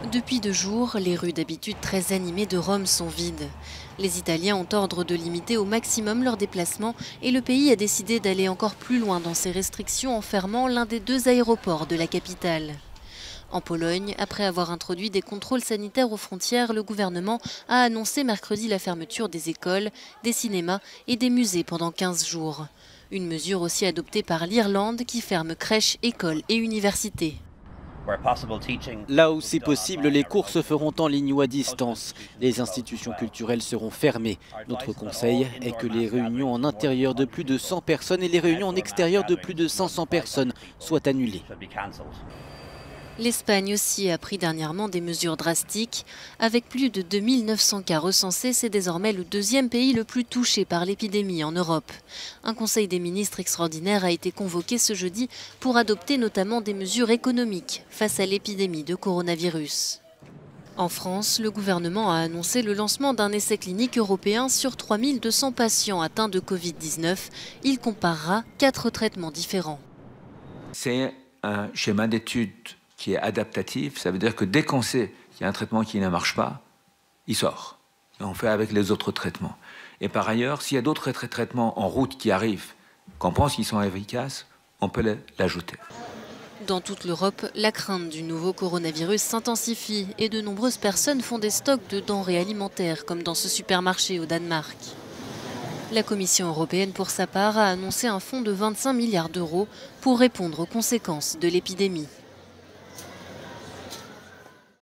Depuis 2 jours, les rues d'habitude très animées de Rome sont vides. Les Italiens ont ordre de limiter au maximum leurs déplacements et le pays a décidé d'aller encore plus loin dans ses restrictions en fermant l'un des 2 aéroports de la capitale. En Pologne, après avoir introduit des contrôles sanitaires aux frontières, le gouvernement a annoncé mercredi la fermeture des écoles, des cinémas et des musées pendant 15 jours. Une mesure aussi adoptée par l'Irlande qui ferme crèches, écoles et universités. Là où c'est possible, les cours se feront en ligne ou à distance. Les institutions culturelles seront fermées. Notre conseil est que les réunions en intérieur de plus de 100 personnes et les réunions en extérieur de plus de 500 personnes soient annulées. L'Espagne aussi a pris dernièrement des mesures drastiques. Avec plus de 2900 cas recensés, c'est désormais le 2e pays le plus touché par l'épidémie en Europe. Un conseil des ministres extraordinaire a été convoqué ce jeudi pour adopter notamment des mesures économiques face à l'épidémie de coronavirus. En France, le gouvernement a annoncé le lancement d'un essai clinique européen sur 3200 patients atteints de Covid-19. Il comparera 4 traitements différents. C'est un schéma d'étude qui est adaptatif. Ça veut dire que dès qu'on sait qu'il y a un traitement qui ne marche pas, il sort. Et on fait avec les autres traitements. Et par ailleurs, s'il y a d'autres traitements en route qui arrivent, qu'on pense qu'ils sont efficaces, on peut l'ajouter. Dans toute l'Europe, la crainte du nouveau coronavirus s'intensifie et de nombreuses personnes font des stocks de denrées alimentaires, comme dans ce supermarché au Danemark. La Commission européenne, pour sa part, a annoncé un fonds de 25 milliards d'euros pour répondre aux conséquences de l'épidémie.